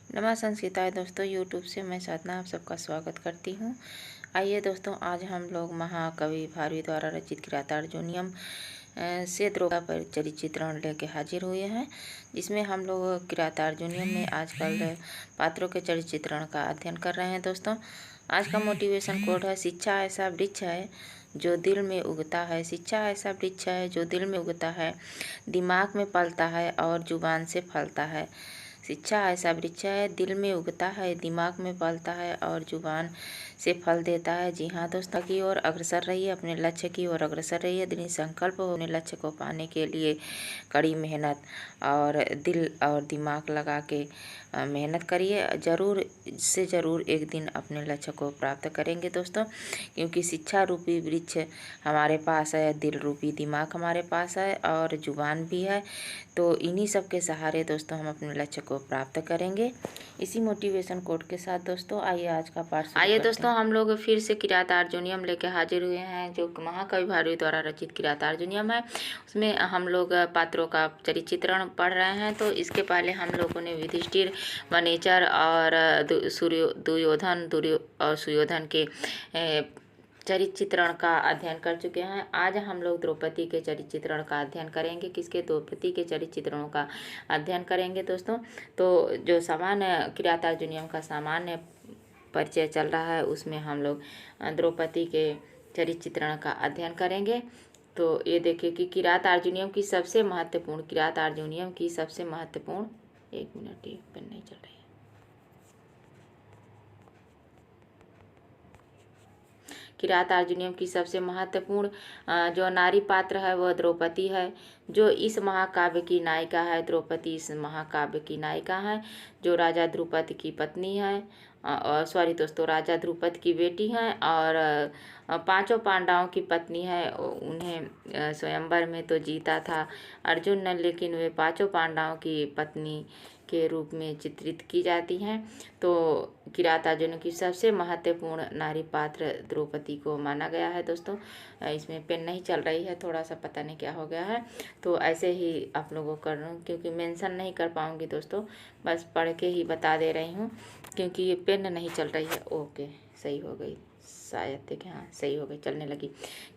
नमः संस्कृताय दोस्तों, यूट्यूब से मैं साधना आप सबका स्वागत करती हूँ। आइए दोस्तों, आज हम लोग महाकवि भारवी द्वारा रचित किरातार्जुनीयम से द्रोपदी पर चरित्र चित्रण लेके हाजिर हुए हैं, जिसमें हम लोग किरातार्जुनीयम में आजकल पात्रों के चरित्र चित्रण का अध्ययन कर रहे हैं। दोस्तों, आज का मोटिवेशन कोड है, शिक्षा ऐसा वृक्ष है जो दिल में उगता है। शिक्षा ऐसा वृक्ष है जो दिल में उगता है, दिमाग में पलता है और जुबान से फलता है। शिक्षा ऐसा वृक्ष है, दिल में उगता है, दिमाग में पलता है और जुबान से फल देता है। जी हाँ दोस्तों, की ओर अग्रसर रहिए, अपने लक्ष्य की ओर अग्रसर रहिए। दृढ़ संकल्प हो, अपने लक्ष्य को पाने के लिए कड़ी मेहनत और दिल और दिमाग लगा के मेहनत करिए। ज़रूर से ज़रूर एक दिन अपने लक्ष्य को प्राप्त करेंगे दोस्तों, क्योंकि शिक्षा रूपी वृक्ष हमारे पास है, दिल रूपी दिमाग हमारे पास है और जुबान भी है। तो इन्हीं सब के सहारे दोस्तों हम अपने लक्ष्य को प्राप्त करेंगे। इसी मोटिवेशन कोड के साथ दोस्तों आइए आज का पाठ शुरू करते दोस्तों, हम लोग फिर से किरातार्जुनीयम लेके हाजिर हुए हैं, जो महाकवि भारवी द्वारा रचित किरातार्जुनीयम है। उसमें हम लोग पात्रों का चरित्र चित्रण पढ़ रहे हैं। तो इसके पहले हम लोगों ने युधिष्ठिर, वनेचर और दुर्योधन और सुयोधन के चरित्र चित्रण का अध्ययन कर चुके हैं। आज हम लोग द्रौपदी के चरित्र चित्रण का अध्ययन करेंगे। किसके? द्रौपदी के चरित्र चित्रणों का अध्ययन करेंगे दोस्तों। तो जो सामान्य किरातार्जुनीयम का सामान्य परिचय चल रहा है, उसमें हम लोग द्रौपदी के चरित्र चित्रण का अध्ययन करेंगे। तो ये देखिए कि किरातार्जुनीयम की सबसे महत्वपूर्ण एक मिनट, ये पेन नहीं चल रही है। किरातार्जुनीयम की सबसे महत्वपूर्ण जो नारी पात्र है वह द्रौपदी है, जो इस महाकाव्य की नायिका है। द्रौपदी इस महाकाव्य की नायिका है, जो राजा द्रुपद की पत्नी है, सॉरी दोस्तों, राजा द्रुपद की बेटी है और पांचों पांडवों की पत्नी है। उन्हें स्वयंवर में तो जीता था अर्जुन ने, लेकिन वे पांचों पांडवों की पत्नी के रूप में चित्रित की जाती हैं। तो किरातार्जुनीयम की सबसे महत्वपूर्ण नारी पात्र द्रौपदी को माना गया है दोस्तों। इसमें पेन नहीं चल रही है, थोड़ा सा पता नहीं क्या हो गया है, तो ऐसे ही आप लोगों को कर रहा हूँ, क्योंकि मेंशन नहीं कर पाऊँगी दोस्तों, बस पढ़ के ही बता दे रही हूँ, क्योंकि ये पेन नहीं चल रही है। ओके, सही हो गई शायद, देखें, हाँ सही हो गई, चलने लगी।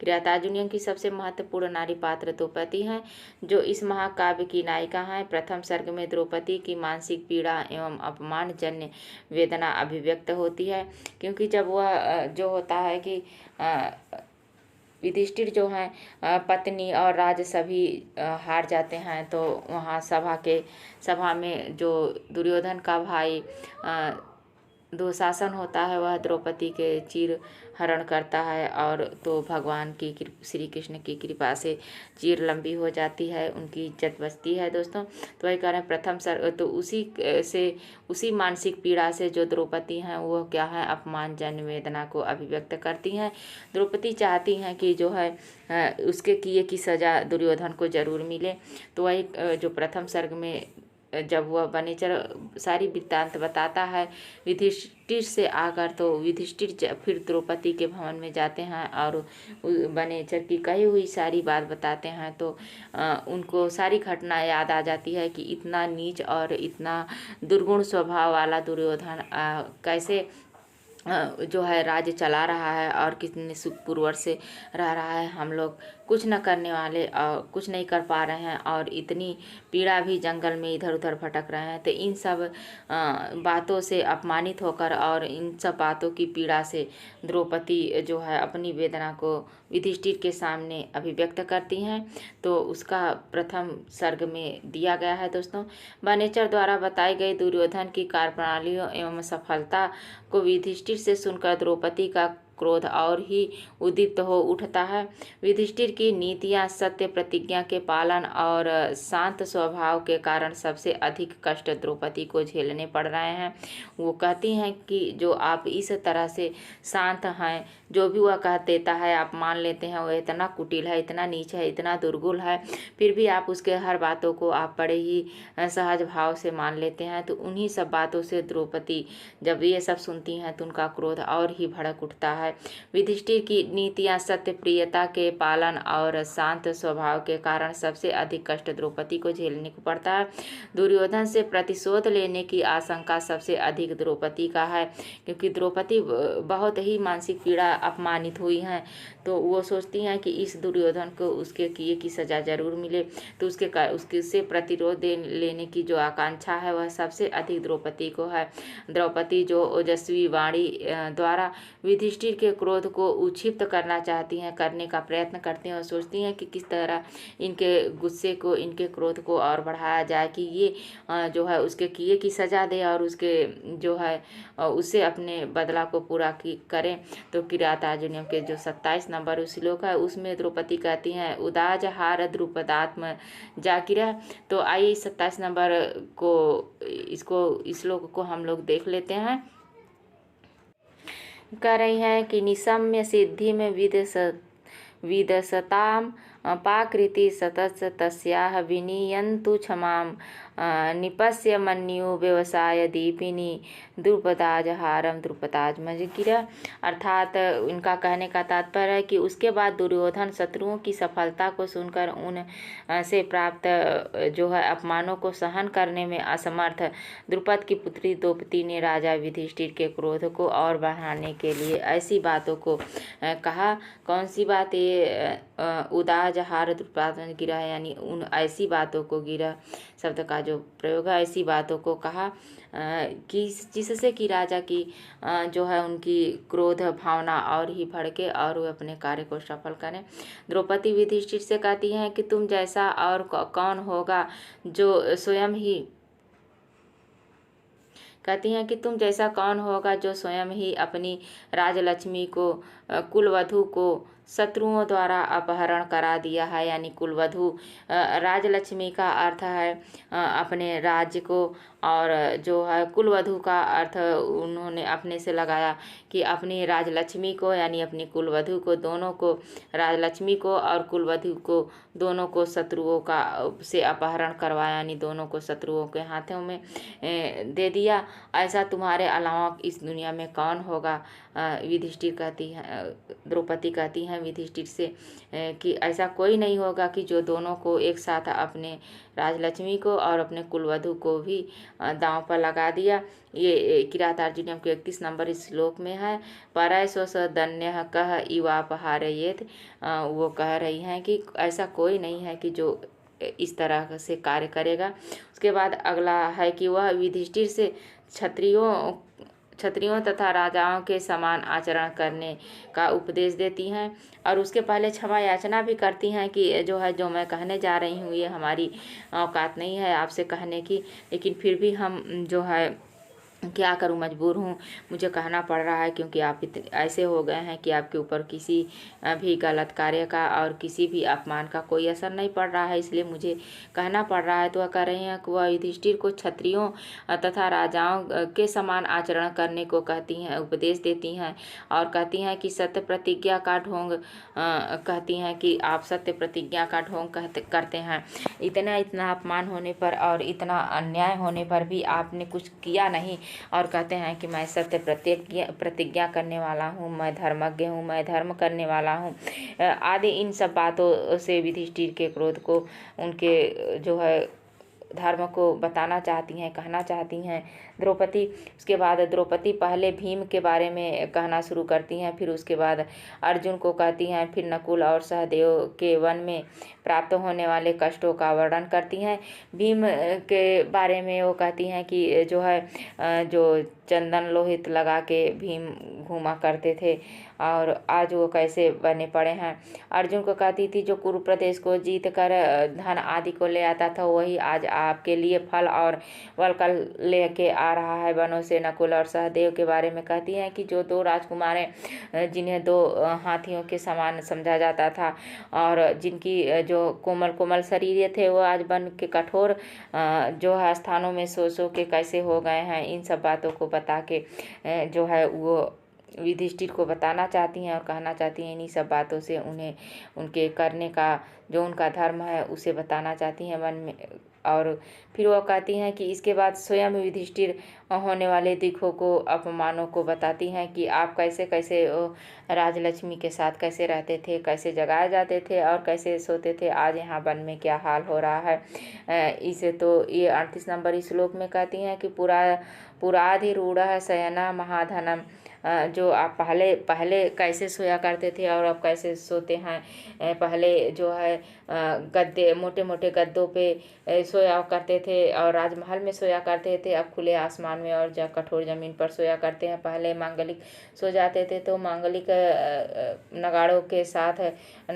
किरातार्जुनीयम की सबसे महत्वपूर्ण नारी पात्र द्रौपदी हैं, जो इस महाकाव्य की नायिका हैं। प्रथम सर्ग में द्रौपदी की मानसिक पीड़ा एवं अपमानजन्य वेदना अभिव्यक्त होती है, क्योंकि जब वह जो होता है कि युधिष्ठिर जो हैं पत्नी और राज सभी हार जाते हैं, तो वहाँ सभा में जो दुर्योधन का भाई दुशासन होता है, वह द्रौपदी के चीर हरण करता है, और तो भगवान की श्री कृष्ण की कृपा से चीर लंबी हो जाती है, उनकी इज्जत बचती है दोस्तों। तो वही कह रहे हैं प्रथम तो उसी मानसिक पीड़ा से जो द्रौपदी हैं वो क्या है, अपमानजन्य वेदना को अभिव्यक्त करती हैं। द्रौपदी चाहती हैं कि जो है उसके किए की सज़ा दुर्योधन को जरूर मिले। तो वही जो प्रथम सर्ग में जब वह वनेचर सारी वृत्तांत बताता है युधिष्ठिर से आकर, तो युधिष्ठिर फिर द्रौपदी के भवन में जाते हैं और वनेचर की कही हुई सारी बात बताते हैं। तो उनको सारी घटना याद आ जाती है कि इतना नीच और इतना दुर्गुण स्वभाव वाला दुर्योधन कैसे जो है राज्य चला रहा है और कितने सुखपूर्वक से रह रहा है। हम लोग कुछ न करने वाले और कुछ नहीं कर पा रहे हैं, और इतनी पीड़ा भी जंगल में इधर उधर भटक रहे हैं। तो इन सब बातों से अपमानित होकर और इन सब बातों की पीड़ा से द्रौपदी जो है अपनी वेदना को युधिष्ठिर के सामने अभिव्यक्त करती हैं। तो उसका प्रथम सर्ग में दिया गया है दोस्तों। वनेचर द्वारा बताई गई दुर्योधन की कार्यप्रणालियों एवं सफलता को युधिष्ठिर से सुनकर द्रौपदी का क्रोध और ही उद्दीप्त हो उठता है। युधिष्ठिर की नीतियां, सत्य प्रतिज्ञा के पालन और शांत स्वभाव के कारण सबसे अधिक कष्ट द्रौपदी को झेलने पड़ रहे हैं। वो कहती हैं कि जो आप इस तरह से शांत हैं, जो भी वह कह देता है आप मान लेते हैं, वह इतना कुटिल है, इतना नीच है, इतना दुर्गुण है, फिर भी आप उसके हर बातों को आप बड़े ही सहज भाव से मान लेते हैं। तो उन्हीं सब बातों से द्रौपदी जब ये सब सुनती हैं तो उनका क्रोध और ही भड़क उठता है। है। युधिष्ठिर की नीतियाँ, सत्य, प्रियता के पालन और शांत स्वभाव के कारण सबसे अधिक कष्ट द्रौपदी को झेलने को पड़ता है। दुर्योधन से प्रतिशोध लेने की आशंका सबसे अधिक द्रौपदी का है, क्योंकि द्रौपदी बहुत ही मानसिक पीड़ा अपमानित हुई हैं, तो वो सोचती हैं कि इस दुर्योधन को उसके किए की सज़ा जरूर मिले, तो उसके से प्रतिरोध लेने की जो आकांक्षा है वह सबसे अधिक द्रौपदी को है। द्रौपदी जो ओजस्वी वाणी द्वारा युधिष्ठिर के क्रोध को उक्षिप्त करना चाहती हैं, करने का प्रयत्न करती हैं और सोचती हैं कि किस तरह इनके गुस्से को, इनके क्रोध को और बढ़ाया जाए कि ये जो है उसके किए की सज़ा दे और उसके जो है उससे अपने बदला को पूरा करें। तो किरात अर्जुनीयम के जो 27 नंबर श्लोक है उसमें द्रौपदी कहती हैं, उदाज हार द्रुपदात्म जाकिरा। तो आइए 27 नंबर को इस श्लोक को हम लोग देख लेते हैं। कह रही हैं कि निशम्य सिद्धि में विदसताम पाकृति सतस तस्याह विनीयन्तु क्षमाम निपस्य मन्यु व्यवसाय दीपिनी द्रुपदाजहारम द्रुपदाज मजकिरा। अर्थात इनका कहने का तात्पर्य है कि उसके बाद दुर्योधन शत्रुओं की सफलता को सुनकर उन से प्राप्त जो है अपमानों को सहन करने में असमर्थ द्रुपद की पुत्री द्रौपदी ने राजा युधिष्ठिर के क्रोध को और बढ़ाने के लिए ऐसी बातों को कहा। कौन सी बात? ये उदाजहार द्रुपद गिरा, यानी उन ऐसी बातों को, गिरा शब्द का जो प्रयोग है, ऐसी बातों को कहा कि जिससे कि राजा की जो है उनकी क्रोध भावना और ही भड़के और वे अपने कार्य को सफल करें। द्रौपदी युधिष्ठिर से कहती हैं कि तुम जैसा और कौन होगा जो स्वयं ही कहती हैं कि तुम जैसा कौन होगा जो स्वयं ही अपनी राजलक्ष्मी को, कुलवधु को शत्रुओं द्वारा अपहरण करा दिया है। यानी कुलवधु राजलक्ष्मी का अर्थ है अपने राज्य को, और जो है कुलवधु का अर्थ उन्होंने अपने से लगाया कि अपनी राजलक्ष्मी को, यानी अपनी कुलवधु को, दोनों को, राजलक्ष्मी को और कुलवधु को, दोनों को शत्रुओं का से अपहरण करवाया, यानी दोनों को शत्रुओं के हाथों में दे दिया। ऐसा तुम्हारे अलावा इस दुनिया में कौन होगा? युधिष्ठिर कहती है, द्रौपदी कहती हैं युधिष्ठिर से कि ऐसा कोई नहीं होगा कि जो दोनों को एक साथ, अपने राजलक्ष्मी को और अपने कुलवधु को भी दांव पर लगा दिया। ये किरात अर्जुनीयम के 31 नंबर इस श्लोक में है। परैसो स दन्य कह इवापहारयेत। वो कह रही हैं कि ऐसा कोई नहीं है कि जो इस तरह से कार्य करेगा। उसके बाद अगला है कि वह युधिष्ठिर से क्षत्रियों तथा राजाओं के समान आचरण करने का उपदेश देती हैं, और उसके पहले क्षमा याचना भी करती हैं कि जो मैं कहने जा रही हूँ ये हमारी औकात नहीं है आपसे कहने की, लेकिन फिर भी हम जो है क्या करूं, मजबूर हूं, मुझे कहना पड़ रहा है, क्योंकि आप इतने ऐसे हो गए हैं कि आपके ऊपर किसी भी गलत कार्य का और किसी भी अपमान का कोई असर नहीं पड़ रहा है, इसलिए मुझे कहना पड़ रहा है। तो वह कह रहे हैं कि वह युधिष्ठिर को क्षत्रियों तथा राजाओं के समान आचरण करने को कहती हैं, उपदेश देती हैं, और कहती हैं कि सत्य प्रतिज्ञा का ढोंग कहती हैं कि आप सत्य प्रतिज्ञा का ढोंग करते हैं। इतना अपमान होने पर और इतना अन्याय होने पर भी आपने कुछ किया नहीं, और कहते हैं कि मैं सत्य प्रतिज्ञा करने वाला हूँ, मैं धर्मज्ञ हूँ, मैं धर्म करने वाला हूँ आदि। इन सब बातों से युधिष्ठिर के क्रोध को, उनके जो है धर्म को बताना चाहती हैं, कहना चाहती हैं द्रौपदी। उसके बाद द्रौपदी पहले भीम के बारे में कहना शुरू करती हैं, फिर उसके बाद अर्जुन को कहती हैं, फिर नकुल और सहदेव के वन में प्राप्त होने वाले कष्टों का वर्णन करती हैं। भीम के बारे में वो कहती हैं कि जो है जो चंदन लोहित लगा के भीम घूमा करते थे और आज वो कैसे बने पड़े हैं। अर्जुन को कहती थी जो कुरु प्रदेश को जीत कर धन आदि को ले आता था, वही आज आपके लिए फल और वलकल लेके आ रहा है वनों से। नकुल और सहदेव के बारे में कहती हैं कि जो 2 राजकुमारें जिन्हें 2 हाथियों के समान समझा जाता था और जिनकी जो कोमल कोमल शरीर थे, वो आज बन के कठोर जो है स्थानों में सो के कैसे हो गए हैं। इन सब बातों को बता के जो है वो युधिष्ठिर को बताना चाहती हैं और कहना चाहती हैं। इन्हीं सब बातों से उन्हें उनके करने का जो उनका धर्म है उसे बताना चाहती हैं मन में। और फिर वो कहती हैं कि इसके बाद स्वयं युधिष्ठिर होने वाले दुखों को, अपमानों को बताती हैं कि आप कैसे कैसे राजलक्ष्मी के साथ कैसे रहते थे, कैसे जगाए जाते थे और कैसे सोते थे, आज यहाँ वन में क्या हाल हो रहा है। इसे तो ये 38 नंबर श्लोक में कहती हैं कि पुराधिरूढ़ शयना महाधनम, जो आप पहले कैसे सोया करते थे और अब कैसे सोते हैं। पहले जो है गद्दे, मोटे मोटे गद्दों पे सोया करते थे और राजमहल में सोया करते थे, अब खुले आसमान में और कठोर ज़मीन पर सोया करते हैं। पहले मांगलिक सो जाते थे तो मांगलिक नगाड़ों के साथ,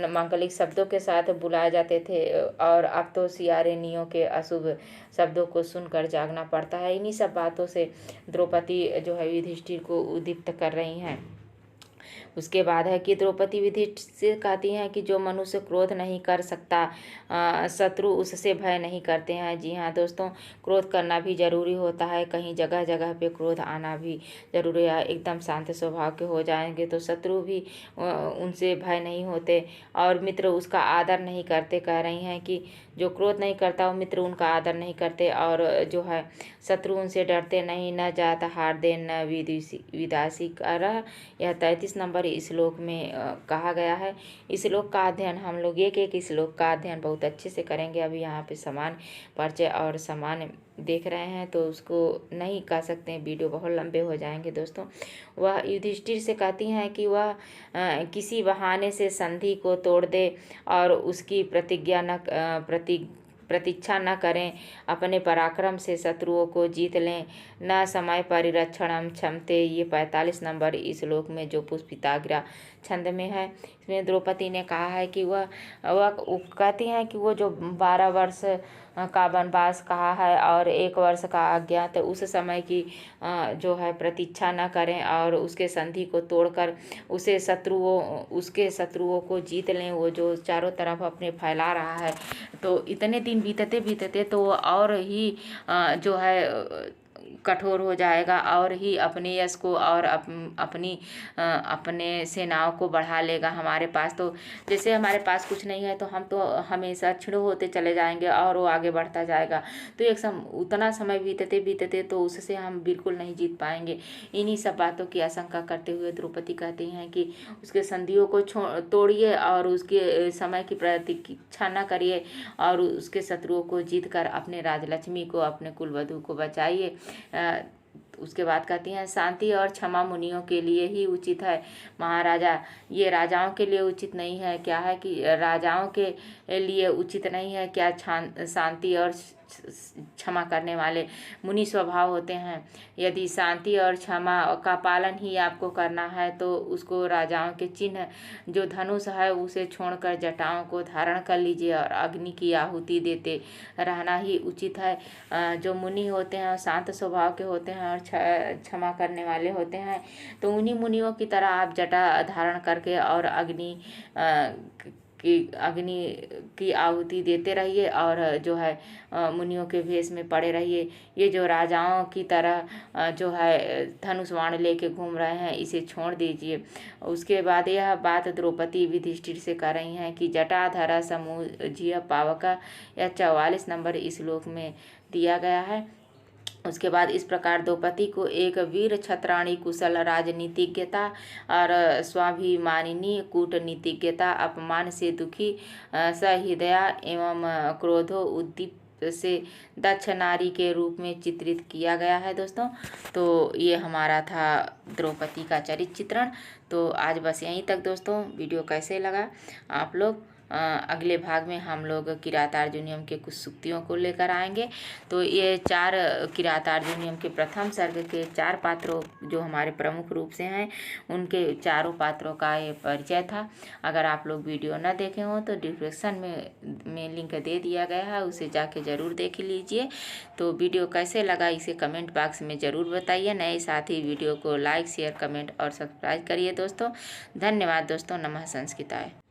मांगलिक शब्दों के साथ बुलाए जाते थे और अब तो सियारेनियों के अशुभ शब्दों को सुनकर जागना पड़ता है। इन्हीं सब बातों से द्रौपदी जो है युधिष्ठिर को उद्दीप्त कर रही हैं। उसके बाद है कि द्रौपदी युधिष्ठिर से कहती हैं कि जो मनुष्य क्रोध नहीं कर सकता, शत्रु उससे भय नहीं करते हैं। जी हाँ दोस्तों, क्रोध करना भी ज़रूरी होता है, कहीं जगह जगह पे क्रोध आना भी ज़रूरी है। एकदम शांत स्वभाव के हो जाएंगे तो शत्रु भी उनसे भय नहीं होते और मित्र उसका आदर नहीं करते। कह रही हैं कि जो क्रोध नहीं करता वो मित्र उनका आदर नहीं करते और जो है शत्रु उनसे डरते नहीं। न जात हार दे न विदासी कर, यह 33 नंबर श्लोक में कहा गया है। इस श्लोक का अध्ययन हम लोग एक एक श्लोक का अध्ययन बहुत अच्छे से करेंगे। अभी यहाँ पे समान परिचय और समान देख रहे हैं तो उसको नहीं कह सकते हैं, वीडियो बहुत लंबे हो जाएंगे दोस्तों। वह युधिष्ठिर से कहती हैं कि वह किसी बहाने से संधि को तोड़ दे और उसकी प्रतीक्षा न करें, अपने पराक्रम से शत्रुओं को जीत लें, न समय परिरक्षणम क्षमते, ये 45 नंबर श्लोक में जो पुष्पिताग्रा छंद में है। इसमें द्रौपदी ने कहा है कि वह कहती हैं कि वो जो 12 वर्ष का वनवास कहा है और 1 वर्ष का अज्ञात, उस समय की जो है प्रतीक्षा न करें और उसके संधि को तोड़कर उसके शत्रुओं को जीत लें। वो जो चारों तरफ अपने फैला रहा है तो इतने दिन बीतते तो और ही जो है कठोर हो जाएगा और ही अपने यश को और अपने सेनाओं को बढ़ा लेगा। हमारे पास तो जैसे हमारे पास कुछ नहीं है तो हम तो हमेशा क्षीण होते चले जाएंगे और वो आगे बढ़ता जाएगा। तो उतना समय बीतते तो उससे हम बिल्कुल नहीं जीत पाएंगे। इन्हीं सब बातों की आशंका करते हुए द्रौपदी कहती हैं कि उसके संधियों को तोड़िए और उसके समय की प्रतीक्षा न करिए और उसके शत्रुओं को जीत कर अपने राजलक्ष्मी को, अपने कुलवधू को बचाइए। उसके बाद कहती हैं शांति और क्षमा मुनियों के लिए ही उचित है महाराजा, ये राजाओं के लिए उचित नहीं है। क्या है कि राजाओं के लिए उचित नहीं है क्या? शांति और क्षमा करने वाले मुनि स्वभाव होते हैं। यदि शांति और क्षमा का पालन ही आपको करना है तो उसको राजाओं के चिन्ह जो धनुष है उसे छोड़कर जटाओं को धारण कर लीजिए और अग्नि की आहुति देते रहना ही उचित है। जो मुनि होते हैं शांत स्वभाव के होते हैं और क्षमा करने वाले होते हैं, तो उन्हीं मुनियों की तरह आप जटा धारण करके और अग्नि की आहुति देते रहिए और जो है मुनियों के भेष में पड़े रहिए। ये जो राजाओं की तरह जो है धनुष बाण लेके घूम रहे हैं इसे छोड़ दीजिए। उसके बाद यह बात द्रौपदी युधिष्ठिर से कर रही हैं कि जटाधरा समूह पावका, यह 44 नंबर श्लोक में दिया गया है। उसके बाद इस प्रकार द्रौपदी को एक वीर छत्राणी कुशल राजनीतिज्ञता और स्वाभिमानिनी कूटनीतिज्ञता, अपमान से दुखी सहृदया एवं क्रोधो उद्दीप से दक्ष नारी के रूप में चित्रित किया गया है दोस्तों। तो ये हमारा था द्रौपदी का चरित्र चित्रण। तो आज बस यहीं तक दोस्तों। वीडियो कैसे लगा आप लोग, अगले भाग में हम लोग किरातार्जुनीयम के कुछ सूक्तियों को लेकर आएंगे। तो ये 4 किरातार्जुनीयम के प्रथम सर्ग के 4 पात्रों जो हमारे प्रमुख रूप से हैं उनके चारों पात्रों का ये परिचय था। अगर आप लोग वीडियो न देखे हो तो डिस्क्रिप्शन में लिंक दे दिया गया है, उसे जाके ज़रूर देख लीजिए। तो वीडियो कैसे लगा इसे कमेंट बॉक्स में ज़रूर बताइए। नए साथी वीडियो को लाइक शेयर कमेंट और सब्सक्राइब करिए दोस्तों। धन्यवाद दोस्तों। नमः संस्कृताय।